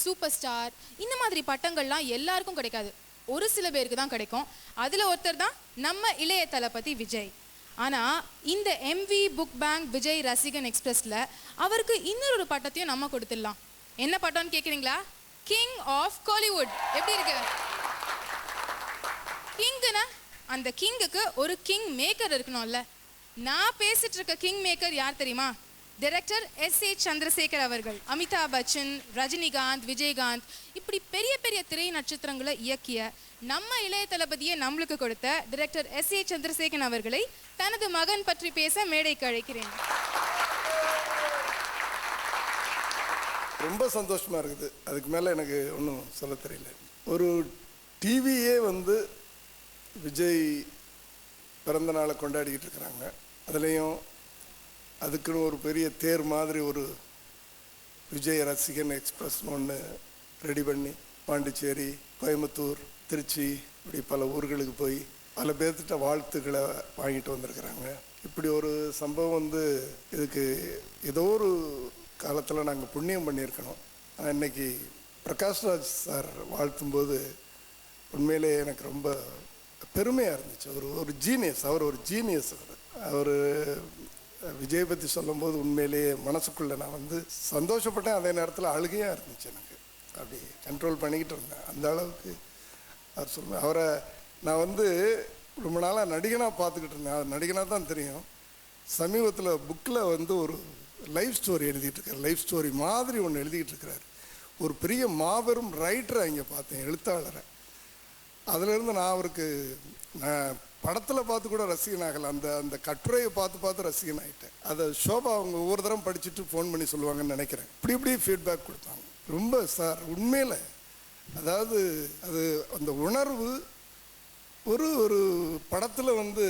Super star இந்த மாதிரி பட்டங்கள்லாம் எல்லாருக்கும் கிடைக்காது. ஒரு சில பேருக்கு தான் கிடைக்கும். அதில் ஒருத்தர் தான் நம்ம இளைய தளபதி விஜய். ஆனால் இந்த எம்வி புக் பேங்க் விஜய் ரசிகன் எக்ஸ்பிரஸில் அவருக்கு இன்னொரு பட்டத்தையும் நம்ம கொடுத்துடலாம். என்ன பட்டம்னு கேட்குறீங்களா? King of Kollywood. எப்படி இருக்கு? கிங்குனா அந்த கிங்குக்கு ஒரு கிங் மேக்கர் இருக்கணும்ல. நான் பேசிட்டு இருக்க கிங் மேக்கர் யார் தெரியுமா? Director S.A. சந்திரசேகர் அவர்கள். அமிதாப் பச்சன், ரஜினிகாந்த், விஜயகாந்த் இப்படி பெரிய பெரிய திரை நட்சத்திரங்களை இயக்கிய நம்ம இளைய தளபதியை நம்மளுக்கு கொடுத்த டைரக்டர் S.A. சந்திரசேகர் அவர்களை தனது மகன் பற்றி பேச மேடைக்கு அழைக்கிறேன். ரொம்ப சந்தோஷமா இருக்குது. அதுக்கு மேலே எனக்கு ஒன்றும் சொல்ல தெரியல. ஒரு டிவியே விஜய் பிறந்த நாளை கொண்டாடிக்கிட்டு இருக்கிறாங்க. அதுலேயும் அதுக்குன்னு ஒரு பெரிய தேர் மாதிரி ஒரு விஜய் ரசிகன் எக்ஸ்பிரஸ்னு ஒன்று ரெடி பண்ணி பாண்டிச்சேரி, கோயம்புத்தூர், திருச்சி இப்படி பல ஊர்களுக்கு போய் பல பேர்த்திட்ட வாழ்த்துக்களை வாங்கிட்டு வந்திருக்கிறாங்க. இப்படி ஒரு சம்பவம் இதுக்கு ஏதோ ஒரு காலத்தில் நாங்கள் புண்ணியம் பண்ணியிருக்கணும். இன்னைக்கு பிரகாஷ்ராஜ் சார் வாழ்த்தும்போது உண்மையிலே எனக்கு ரொம்ப பெருமையாக இருந்துச்சு. ஒரு ஜீனியஸ். அவர் ஒரு ஜீனியஸ். அவர் விஜய் பற்றி சொல்லும்போது உண்மையிலேயே மனசுக்குள்ளே நான் சந்தோஷப்பட்டேன். அதே நேரத்தில் அழுகையாக இருந்துச்சு. எனக்கு அப்படி கண்ட்ரோல் பண்ணிக்கிட்டு இருந்தேன். அந்த அளவுக்கு அவர் சொல்லுவேன். அவரை நான் ரொம்ப நாளாக நடிகனாக பார்த்துக்கிட்டு இருந்தேன். அவர் நடிகனாக தான் தெரியும். சமீபத்தில் புக்கில் ஒரு லைஃப் ஸ்டோரி எழுதிட்டு இருக்கார். லைஃப் ஸ்டோரி மாதிரி ஒன்று எழுதிக்கிட்டு இருக்கிறார். ஒரு பெரிய மாபெரும் ரைட்டரை இங்கே பார்த்தேன், எழுத்தாளரை. அதிலிருந்து நான் அவருக்கு படத்தில் பார்த்து கூட ரசிகனாகலை. அந்த கட்டுரையை பார்த்து ரசிகன் ஆகிட்டேன். அதை ஷோபா அவங்க ஒவ்வொரு தரம் படிச்சுட்டு ஃபோன் பண்ணி சொல்லுவாங்கன்னு நினைக்கிறேன். இப்படி ஃபீட்பேக் கொடுத்தாங்க. ரொம்ப சார் உண்மையில் அதாவது அது அந்த உணர்வு ஒரு படத்தில் ஒரு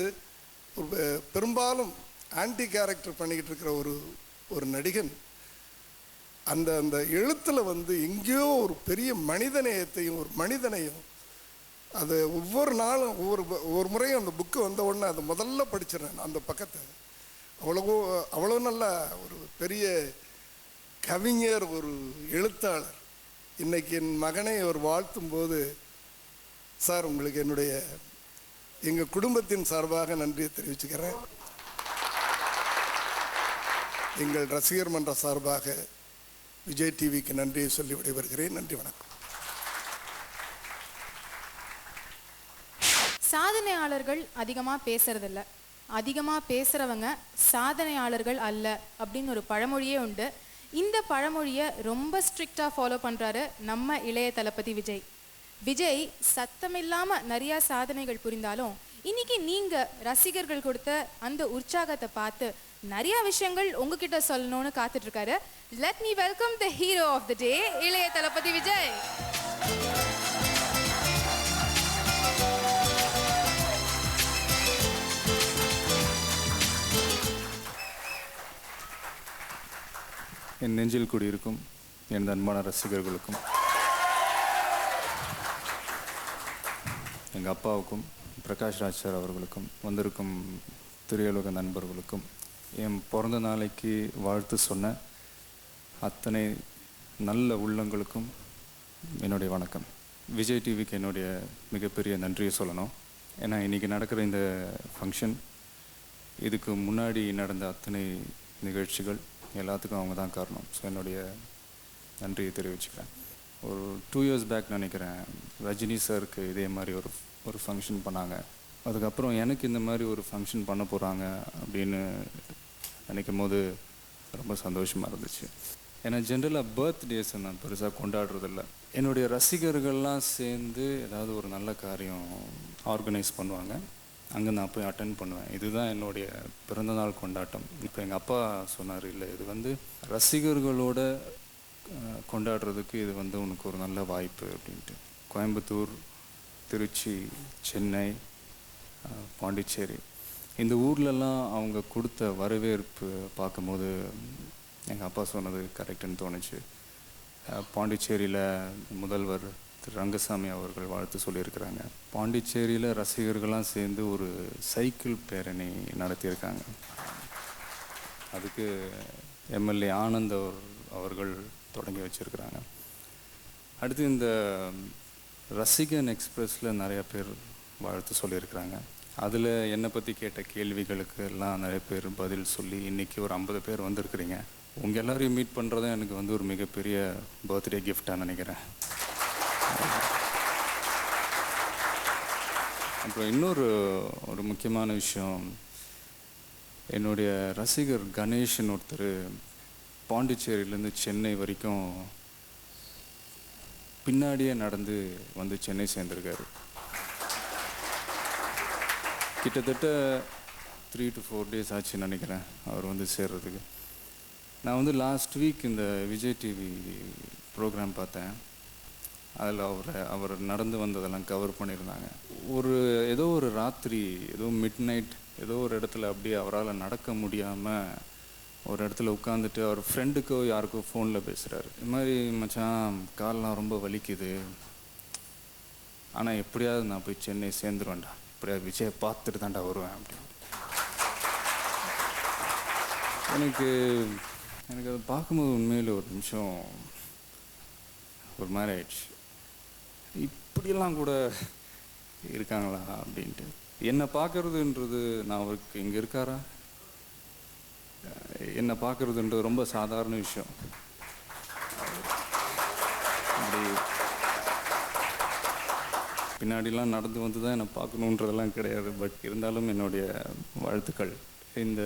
பெரும்பாலும் ஆன்டி கேரக்டர் பண்ணிக்கிட்டு இருக்கிற ஒரு நடிகன் அந்த எழுத்தில் எங்கேயோ ஒரு பெரிய மனிதநேயத்தையும் ஒரு மனிதனையும் அது ஒவ்வொரு நாளும் ஒவ்வொரு முறையும் அந்த புக்கு வந்த உடனே அதை முதல்ல படிச்சிடறேன். அந்த பக்கத்தை அவ்வளோ நல்ல ஒரு பெரிய கவிஞர், ஒரு எழுத்தாளர். இன்னைக்கு என் மகனை அவர் வாழ்த்தும் போது சார் உங்களுக்கு எங்கள் குடும்பத்தின் சார்பாக நன்றியை தெரிவிச்சுக்கிறேன். எங்கள் ரசிகர் மன்ற சார்பாக விஜய் டிவிக்கு நன்றியை சொல்லி விடைபெறுகிறேன். நன்றி, வணக்கம். சாதனையாளர்கள் அதிகமாக பேசுறதில்ல, அதிகமாக பேசுகிறவங்க சாதனையாளர்கள் அல்ல அப்படின்னு ஒரு பழமொழியே உண்டு. இந்த பழமொழியை ரொம்ப ஸ்ட்ரிக்டாக ஃபாலோ பண்ணுறாரு நம்ம இளைய தளபதி விஜய். விஜய் சத்தமில்லாமல் நிறையா சாதனைகள் புரிந்தாலும் இன்னைக்கு நீங்கள் ரசிகர்கள் கொடுத்த அந்த உற்சாகத்தை பார்த்து நிறையா விஷயங்கள் உங்ககிட்ட சொல்லணும்னு காத்துட்ருக்காரு. Let me welcome the hero of the day, Ilaya Thalapathy Vijay. என் நெஞ்சில் கூடியிருக்கும் என் அன்பான ரசிகர்களுக்கும், எங்கள் அப்பாவுக்கும், பிரகாஷ்ராஜ் சார் அவர்களுக்கும், வந்திருக்கும் திரையுலக நண்பர்களுக்கும், என் பிறந்த நாளைக்கு வாழ்த்து சொன்ன அத்தனை நல்ல உள்ளங்களுக்கும் என்னுடைய வணக்கம். விஜய் டிவிக்கு என்னுடைய மிகப்பெரிய நன்றியை சொல்லணும். ஏன்னா இன்றைக்கி நடக்கிற இந்த ஃபங்க்ஷன், இதுக்கு முன்னாடி நடந்த அத்தனை நிகழ்ச்சிகள் எல்லாத்துக்கும் அவங்க தான் காரணம். ஸோ என்னுடைய நன்றியை தெரிவிச்சுக்கிறேன். ஒரு 2 years பேக் நினைக்கிறேன், ரஜினி சாருக்கு இதே மாதிரி ஒரு ஃபங்க்ஷன் பண்ணாங்க. அதுக்கப்புறம் எனக்கு இந்த மாதிரி ஒரு ஃபங்க்ஷன் பண்ண போகிறாங்க அப்படின்னு நினைக்கும் போது ரொம்ப சந்தோஷமாக இருந்துச்சு. ஏன்னா ஜென்ரலாக பர்த்டேஸை நான் பெருசாக கொண்டாடுறதில்ல. என்னுடைய ரசிகர்கள்லாம் சேர்ந்து ஏதாவது ஒரு நல்ல காரியம் ஆர்கனைஸ் பண்ணுவாங்க, அங்கே நான் போய் அட்டென்ட் பண்ணுவேன். இதுதான் என்னுடைய பிறந்தநாள் கொண்டாட்டம். இப்போ எங்கள் அப்பா சொன்னார், இல்லை இது ரசிகர்களோட கொண்டாடுறதுக்கு இது உனக்கு ஒரு நல்ல வாய்ப்பு அப்படின்ட்டு. கோயம்புத்தூர், திருச்சி, சென்னை, பாண்டிச்சேரி இந்த ஊர்லெலாம் அவங்க கொடுத்த வரவேற்பு பார்க்கும்போது எங்கள் அப்பா சொன்னது கரெக்டுன்னு தோணுச்சு. பாண்டிச்சேரியில் முதல்வர் திரு ரங்கசாமி அவர்கள் வாழ்த்து சொல்லியிருக்கிறாங்க. பாண்டிச்சேரியில் ரசிகர்கள்லாம் சேர்ந்து ஒரு சைக்கிள் பேரணி நடத்தியிருக்காங்க. அதுக்கு எம்எல்ஏ ஆனந்த் அவர்கள் தொடங்கி வச்சுருக்கிறாங்க. அடுத்து இந்த ரசிகன் எக்ஸ்பிரஸில் நிறைய பேர் வாழ்த்து சொல்லியிருக்கிறாங்க. அதில் என்னை பற்றி கேட்ட கேள்விகளுக்கு எல்லாம் நிறைய பேர் பதில் சொல்லி இன்றைக்கி ஒரு 50 பேர் வந்திருக்கிறீங்க. உங்கள் எல்லாரையும் மீட் பண்ணுறதும் எனக்கு வந்து ஒரு மிகப்பெரிய பர்த்டே கிஃப்டாக நினைக்கிறேன். அப்புறம் ஒரு முக்கியமான விஷயம், என்னுடைய ரசிகர் கணேஷ்னு ஒருத்தர் பாண்டிச்சேரியிலேருந்து சென்னை வரைக்கும் பின்னாடியே நடந்து வந்து சென்னை சேர்ந்துருக்காரு. கிட்டத்தட்ட 3 to 4 days ஆச்சுன்னு நினைக்கிறேன் அவர் வந்து சேர்றதுக்கு. நான் வந்து லாஸ்ட் வீக் இந்த விஜய் டிவி ப்ரோக்ராம் பார்த்தேன். அதில் அவர் நடந்து வந்ததெல்லாம் கவர் பண்ணியிருந்தாங்க. ஏதோ ஒரு ராத்திரி, ஏதோ மிட் நைட், ஏதோ ஒரு இடத்துல அப்படியே அவரால் நடக்க முடியாமல் ஒரு இடத்துல உட்காந்துட்டு அவர் ஃப்ரெண்டுக்கோ யாருக்கோ ஃபோனில் பேசுகிறாரு. இது மாதிரி, மச்சான் கால்லாம் ரொம்ப வலிக்குது, ஆனால் எப்படியாவது நான் போய் சென்னை சேர்ந்துருவேன்டா, எப்படியாவது விஜயை பார்த்துட்டு தான்டா வருவேன் அப்படின்னு. எனக்கு அதை பார்க்கும்போது உண்மையில் ஒரு நிமிஷம் ஒரு மாதிரி ஆயிடுச்சு. இப்படியெல்லாம் கூட இருக்காங்களா அப்படின்ட்டு. என்னை பார்க்குறதுன்றது, நான் அவருக்கு இங்கே இருக்காரா, என்னை பார்க்குறதுன்றது ரொம்ப சாதாரண விஷயம். அப்படி பின்னாடிலாம் நடந்து வந்து தான் என்னை பார்க்கணுன்றதெல்லாம் கிடையாது. பட் இருந்தாலும் என்னுடைய வாழ்த்துக்கள். இந்த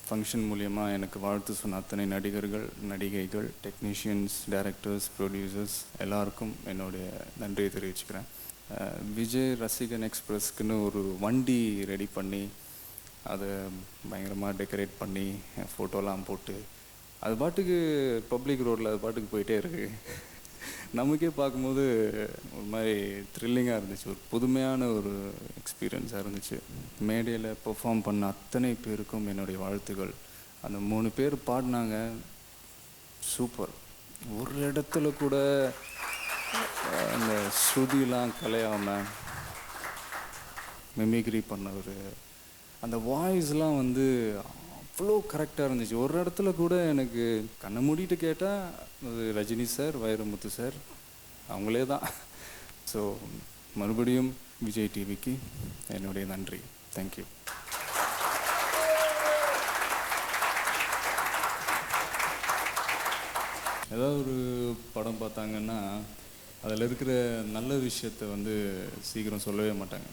ஃபங்க்ஷன் மூலியமாக எனக்கு வாழ்த்து சொன்ன அத்தனை நடிகர்கள், நடிகைகள், டெக்னீஷியன்ஸ், டைரக்டர்ஸ், ப்ரொடியூசர்ஸ் எல்லாருக்கும் என்னுடைய நன்றியை தெரிவிச்சுக்கிறேன். விஜய் ரசிகன் எக்ஸ்பிரஸ்க்குன்னு ஒரு வண்டி ரெடி பண்ணி அதை பயங்கரமாக டெக்கரேட் பண்ணி ஃபோட்டோலாம் போட்டு அது பாட்டுக்கு பப்ளிக் ரோட்டில் அது பாட்டுக்கு போயிட்டே இருக்குது. நமக்கே பார்க்கும்போது ஒரு மாதிரி த்ரில்லிங்காக இருந்துச்சு, ஒரு புதுமையான ஒரு எக்ஸ்பீரியன்ஸாக இருந்துச்சு. மேடையில் பெர்ஃபார்ம் பண்ண அத்தனை பேருக்கும் என்னுடைய வாழ்த்துக்கள். அந்த 3 பேர் பாடினாங்க, சூப்பர். ஒரு இடத்துல கூட அந்த ஸ்ருதிலாம் கலையாமல் மிமிக்ரி பண்ணவர், அந்த வாய்ஸ்லாம் வந்து அவ்வளோ கரெக்டாக இருந்துச்சு. ஒரு இடத்துல கூட எனக்கு கண்ணை மூடிட்டு கேட்டால் அது ரஜினி சார், வைரமுத்து சார் அவங்களே தான். ஸோ மறுபடியும் விஜய் டிவிக்கு என்னுடைய நன்றி. தேங்க்யூ. ஏதாவது ஒரு படம் பார்த்தாங்கன்னா அதில் இருக்கிற நல்ல விஷயத்தை வந்து சீக்கிரம் சொல்லவே மாட்டாங்க.